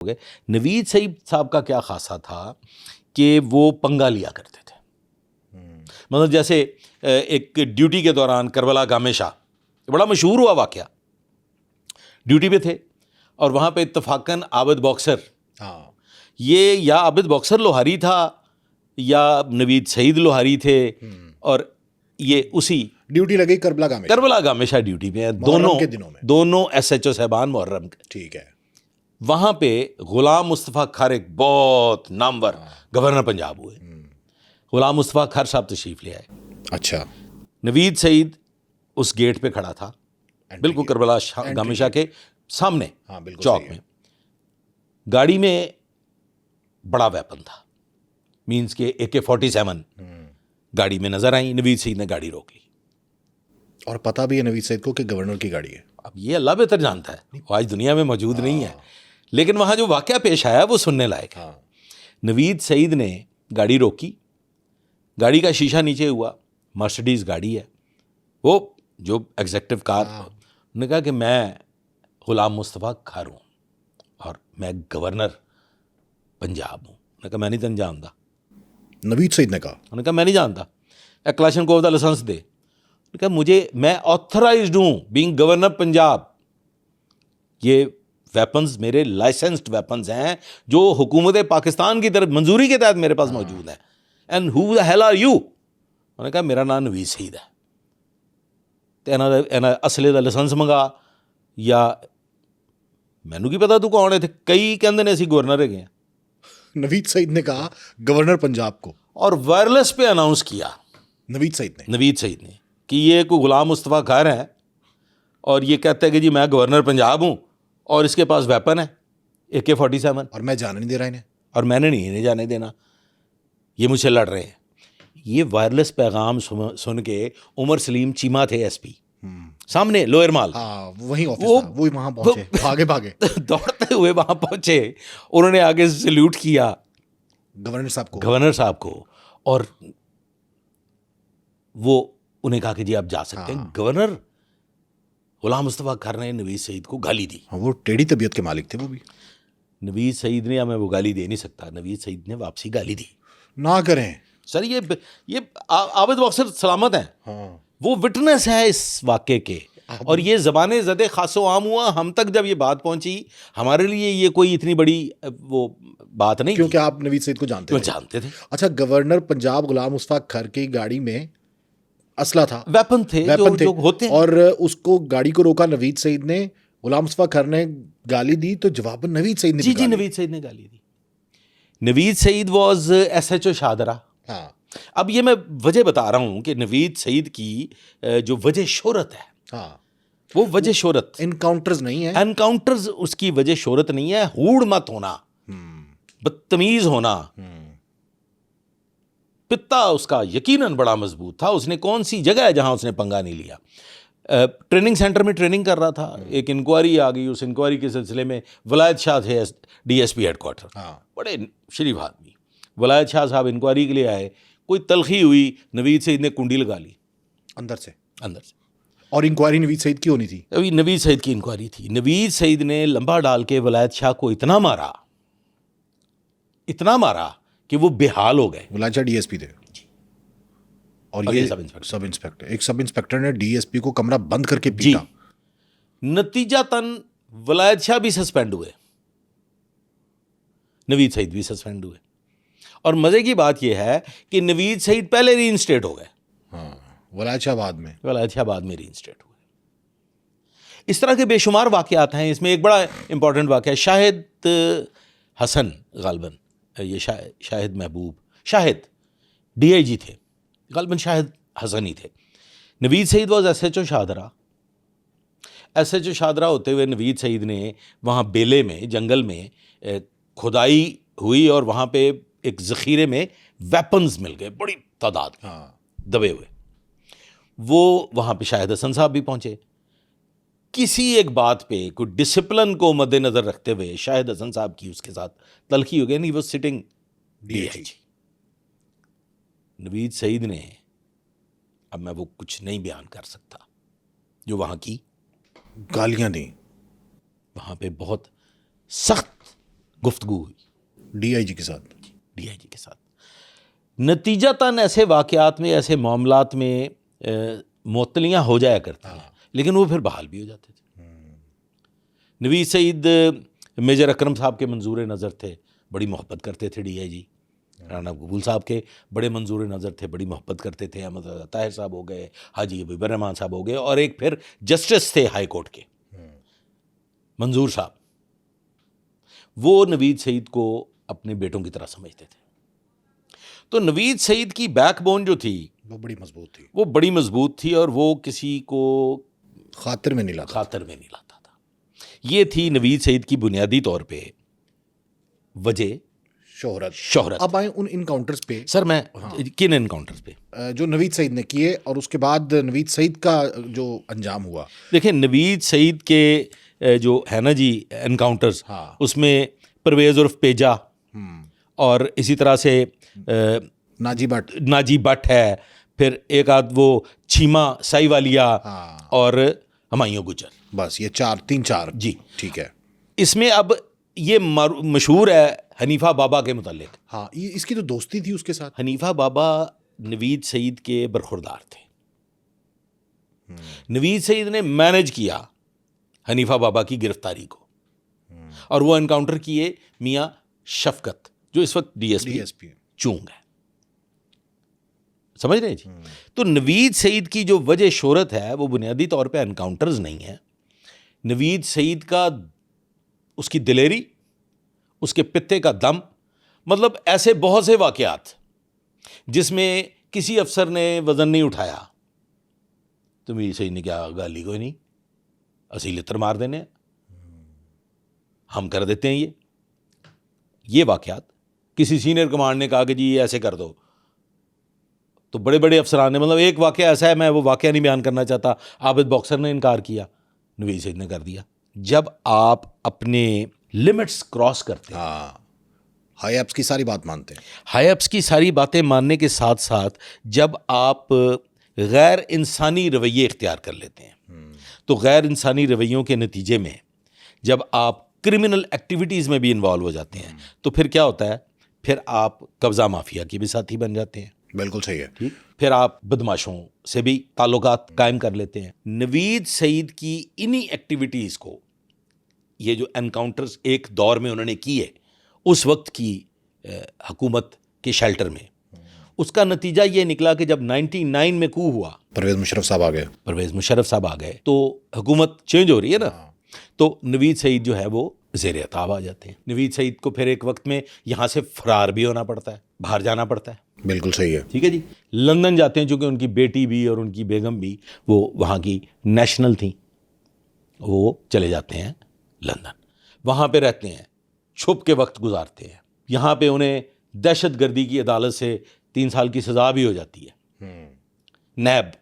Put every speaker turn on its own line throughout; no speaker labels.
हो गए। नवीद सईद साहब का क्या खासा था कि वो पंगा लिया करते थे। मतलब जैसे एक ड्यूटी के दौरान करबला गामे शाह, बड़ा मशहूर हुआ वाक़या, ड्यूटी पे थे और वहाँ पे इत्तफाकन आबिद बॉक्सर, ये या आबिद बॉक्सर लोहारी था या नवीद सईद लोहारी थे, और ये उसी
ड्यूटी लगी
करबला गामे शाह ड्यूटी पे हैं दोनों SHO साहबान मुहर्रम के।
ठीक है।
वहाँ पे गुलाम मुस्तफ़ा खर एक बहुत नामवर गवर्नर पंजाब हुए। गुलाम मुस्तफ़ा खर साहब तशरीफ़ ले आए।
अच्छा।
नवीद सईद उस गेट पे खड़ा था, बिल्कुल करबला गामे शाह के सामने चौक में। गाड़ी में बड़ा वेपन था, मीन्स के AK-47 गाड़ी में नजर आई। नवीद सईद ने गाड़ी रोक ली।
और पता भी है नवीद सईद को कि गवर्नर की गाड़ी है।
अब ये अल्लाह बेहतर जानता है, वो आज दुनिया में मौजूद नहीं है, लेकिन वहाँ जो वाक़या पेश आया वो सुनने लायक है। नवीद सईद ने गाड़ी रोकी, गाड़ी का शीशा नीचे हुआ, मर्सिडीज़ गाड़ी है वो जो एग्जेक्टिव कार। उन्होंने कहा कि मैं गुलाम मुस्तफ़ा खर हूँ और मैं गवर्नर पंजाब हूँ। उन्होंने कहा मैं नहीं तन जानता।
नवीद सईद ने कहा,
उन्होंने कहा मैं नहीं जानता, ए क्लाशनकोव का लाइसेंस दे। उन्होंने कहा मैं ऑथराइज्ड हूँ बीइंग गवर्नर पंजाब, ये वेपन्स मेरे लाइसेंस्ड वेपन्स हैं जो हुकूमत पाकिस्तान की तरफ मंजूरी के तहत मेरे पास मौजूद हैं। And who the hell are you? उन्होंने कहा मेरा नाम नवीद सईद है। तो इन्होंने असले का लाइसेंस मंगा, या मैनू की पता तू कौन है? कई कहते ने असी गवर्नर है।
नवीद सईद ने कहा गवर्नर पंजाब को,
और वायरलेस पे अनाउंस किया
नवीद सईद ने
कि ये कोई गुलाम मुस्तफ़ा खर है और ये कहता है कि जी मैं गवर्नर पंजाब हूँ और इसके पास वेपन है AK-47,
और मैं जाने नहीं दे रहा इन्हें,
और मैंने नहीं इन्हें जाने देना, ये मुझसे लड़ रहे हैं। ये वायरलेस पैगाम सुन के उमर सलीम चीमा थे SP सामने लोअर माल,
वही ऑफिस था, वो वहां पहुंचे, भागे
दौड़ते हुए वहां पहुंचे। उन्होंने आगे सल्यूट किया
गवर्नर साहब को,
और वो उन्हें कहा कि जी आप जा सकते हैं। गवर्नर गुलाम मुस्तफ़ा खर ने नवीद सईद को गाली दी।
वो टेढ़ी तबीयत के मालिक थे वो भी।
नवीद सईद ने, मैं वो गाली दे नहीं सकता, नवीद सईद ने वापसी गाली दी।
ना करें
सर, ये आबिद बॉक्सर सलामत हैं, वो विटनेस है इस वाक़े के, और ये ज़बाने ज़दे खासो आम हुआ। हम तक जब ये बात पहुंची, हमारे लिए ये कोई इतनी बड़ी वो बात नहीं,
क्योंकि आप नवीद सईद को जानते थे। अच्छा, गवर्नर पंजाब गुलाम मुस्तफ़ा खर की गाड़ी में असला था,
वेपन थे जो होते हैं,
और उसको गाड़ी को रोका नवीद सईद ने। गुलाम मुस्तफ़ा खर ने गाली दी तो जवाबन नवीद सईद ने
जी नवीद सईद ने गाली दी। Naveed Saeed was SHO Shahdara. अब ये मैं वजह बता रहा हूँ कि नवीद सईद की जो वजह शोहरत है, वो वजह शोहरत
एनकाउंटर्स नहीं है,
एनकाउंटर्स उसकी वजह शोहरत नहीं है। हूड़ मत होना, बदतमीज होना। पिता उसका यकीनन बड़ा मजबूत था। उसने कौन सी जगह है जहां उसने पंगा नहीं लिया? ट्रेनिंग सेंटर में ट्रेनिंग कर रहा था, एक इंक्वायरी आ गई। उस इंक्वायरी के सिलसिले में वलायत शाह थे DSP हेडक्वार्टर, बड़े शरीफ आदमी। वलायत शाह साहब इंक्वायरी के लिए आए, कोई तलखी हुई, नवीद सईद ने कुंडी लगा ली अंदर से।
और इंक्वायरी नवीद सईद की होनी थी,
अभी नवीद सईद की इंक्वायरी थी। नवीद सईद ने लंबा डाल के वलायत शाह को इतना मारा कि वो बेहाल हो गए।
वलायत शाह DSP थे, और ये सब इंस्पेक्टर, एक सब इंस्पेक्टर ने DSP को कमरा बंद करके पीटा।
नतीजतन वलायत शाह भी सस्पेंड हुए, नवीद सईद भी सस्पेंड हुए। और मजे की बात यह है कि नवीद सईद पहले रीइंस्टेट हो गए,
वलायत शाह बाद में
रीइंस्टेट हुए। इस तरह के बेशुमार वाक़यात हैं। इसमें एक बड़ा इंपॉर्टेंट वाक़या, शाहिद हसन गालबन, ये शाहिद महबूब, शाहिद DIG थे, गालबन शाहिद हसन ही थे। Naveed Saeed was SHO Shahdara. SHO Shahdara होते हुए नवीद सईद ने वहाँ बेले में, जंगल में खुदाई हुई और वहाँ पे एक ज़ख़ीरे में वेपन्स मिल गए, बड़ी तादाद दबे हुए। वो वहाँ पे शाहिद हसन साहब भी पहुँचे। किसी एक बात पे, कोई डिसिप्लिन को मद्देनज़र रखते हुए शाहिद हसन साहब की उसके साथ तलखी हो गई। नहीं, वो सिटिंग DIG। नवीद सईद ने, अब मैं वो कुछ नहीं बयान कर सकता, जो वहाँ की
गालियाँ दी,
वहाँ पे बहुत सख्त गुफ्तगू हुई
डीआईजी के साथ।
डीआईजी के साथ। नतीजतन ऐसे वाक़यात में, ऐसे मामलात में मुअत्तलियाँ हो जाया करती हैं, लेकिन वो फिर बहाल भी हो जाते थे। नवीद सईद मेजर अकरम साहब के मंजूर नज़र थे, बड़ी मोहब्बत करते थे। डीआईजी राना कबूल साहब के बड़े मंजूर नज़र थे, बड़ी मोहब्बत करते थे। अहमद रज़ा ताहिर साहब हो गए, हाजी हबीबुर रहमान साहब हो गए, और एक फिर जस्टिस थे हाई कोर्ट के मंजूर साहब। वो नवीद सईद को अपने बेटों की तरह समझते थे। तो नवीद सईद की बैकबोन जो थी
वो बड़ी मजबूत थी,
वो बड़ी मजबूत थी, और वो किसी को
खातिर में नहीं लाता
था। ये थी नवीद सईद की बुनियादी तौर पे वजह, शोहरत।
अब आए उन इनकाउंटर्स पे।
सर मैं किन इनकाउंटर्स पे
जो नवीद सईद ने किए, और उसके बाद नवीद सईद का जो अंजाम हुआ।
देखिए, नवीद सईद के जो है ना जी एनकाउंटर्स, उसमें परवेज़ उर्फ पेजा, और इसी तरह से नाजी भट्ट है, फिर एक आध वो छीमा साईवालिया, और हुमायूं गुजर।
बस ये तीन चार
जी,
ठीक है।
इसमें अब ये मशहूर है हनीफा बाबा के मुतालिक।
हाँ, ये इसकी तो दोस्ती थी उसके साथ।
हनीफा बाबा नवीद सईद के बरखुरदार थे। नवीद सईद ने मैनेज किया हनीफा बाबा की गिरफ्तारी को, और वो एनकाउंटर किए मियाँ शफकत, जो इस वक्त डीएसपी चूंग है। समझ रहे हैं जी? तो नवीद सईद की जो वजह शोहरत है वो बुनियादी तौर पे एनकाउंटर्स नहीं है। नवीद सईद का, उसकी दिलेरी, उसके पित्ते का दम, मतलब ऐसे बहुत से वाक़यात जिसमें किसी अफसर ने वज़न नहीं उठाया तो नवीद सईद ने क्या गाली कोई नहीं, असी लित्र मार देने, हम कर देते हैं ये वाक़यात। किसी सीनियर कमांड ने कहा कि जी ये ऐसे कर दो, तो बड़े बड़े अफसरान ने, मतलब एक वाक़या ऐसा है, मैं वो वाक़या नहीं बयान करना चाहता, आबिद बॉक्सर ने इनकार किया, नवीद सईद ने कर दिया। जब आप अपने लिमिट्स क्रॉस करते हैं,
हाई एप्स की सारी बात मानते हैं,
हाई एप्स की सारी बातें मानने के साथ साथ जब आप गैर इंसानी रवैये इख्तियार कर लेते हैं, तो गैर इंसानी रवैयों के नतीजे में जब आप क्रिमिनल एक्टिविटीज़ में भी इन्वॉल्व हो जाते हैं, तो फिर क्या होता है, फिर आप कब्ज़ा माफिया के भी साथी बन जाते हैं।
बिल्कुल सही है।
ठीक, फिर आप बदमाशों से भी ताल्लुकात कायम कर लेते हैं। नवीद सईद की इन्हीं एक्टिविटीज़ को, ये जो एनकाउंटर्स एक दौर में उन्होंने किए उस वक्त की हुकूमत के शेल्टर में, उसका नतीजा ये निकला कि जब 99 में कू हुआ,
परवेज़ मुशर्रफ साहब आ गए,
तो हुकूमत चेंज हो रही है ना, तो नवीद सईद जो है वो ज़ेर अताब आ जाते हैं। नवीद सईद को फिर एक वक्त में यहाँ से फरार भी होना पड़ता है, बाहर जाना पड़ता है।
बिल्कुल सही है।
ठीक है जी। लंदन जाते हैं, चूँकि उनकी बेटी भी और उनकी बेगम भी वो वहाँ की नेशनल थी, वो चले जाते हैं लंदन, वहाँ पे रहते हैं, छुप के वक्त गुजारते हैं। यहाँ पे उन्हें दहशत गर्दी की अदालत से 3 साल की सज़ा भी हो जाती है। नैब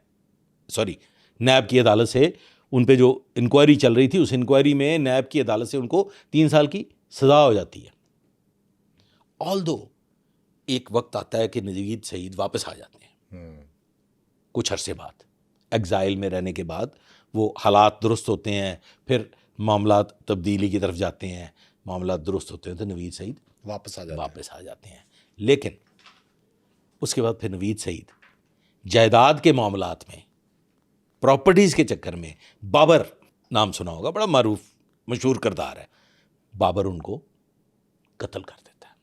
की अदालत से उन पे जो इंक्वायरी चल रही थी, उस इंक्वायरी में नैब की अदालत से उनको 3 साल की सज़ा हो जाती है। ऑल्दो एक वक्त आता है कि नवीद सईद वापस आ जाते हैं कुछ अरसे बाद, एग्जाइल में रहने के बाद वो हालात दुरुस्त होते हैं, फिर मामलात तब्दीली की तरफ जाते हैं, मामलात दुरुस्त होते हैं, तो नवीद सईद वापस आ जाते हैं। लेकिन उसके बाद फिर नवीद सईद जायदाद के मामलात में, प्रॉपर्टीज़ के चक्कर में, बाबर नाम सुना होगा, बड़ा मारूफ मशहूर किरदार है, बाबर उनको कत्ल कर देता है,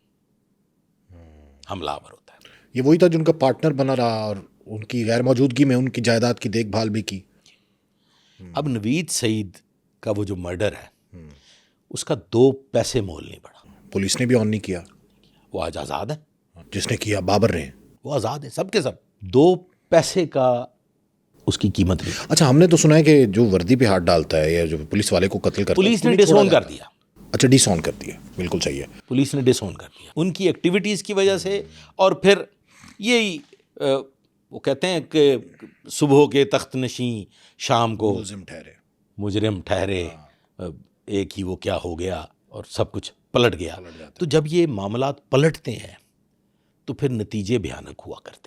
हमलावर होता है।
ये वही था जिनका पार्टनर बना रहा और उनकी गैर मौजूदगी में उनकी जायदाद की देखभाल भी की।
अब नवीद सईद का वो जो मर्डर है, उसका 2 पैसे मोल नहीं पड़ा।
पुलिस ने भी ऑन नहीं किया,
वो आज आज़ाद है।
जिसने किया बाबर ने,
वो आज़ाद है, सब के सब। 2 पैसे का उसकी कीमत नहीं।
अच्छा, हमने तो सुना है कि जो वर्दी पे हाथ डालता है या जो पुलिस वाले को कत्ल करता है,
पुलिस ने डिसोन कर दिया।
अच्छा, डिसऑन कर दिया, बिल्कुल सही है।
पुलिस ने डिसऑन कर दिया उनकी एक्टिविटीज़ की वजह से। और फिर यही वो कहते हैं कि सुबह के तख्त नशीं शाम को मुजरिम ठहरे, एक ही वो क्या हो गया और सब कुछ पलट गया। तो जब ये मामलात पलटते हैं तो फिर नतीजे भयानक हुआ करते हैं।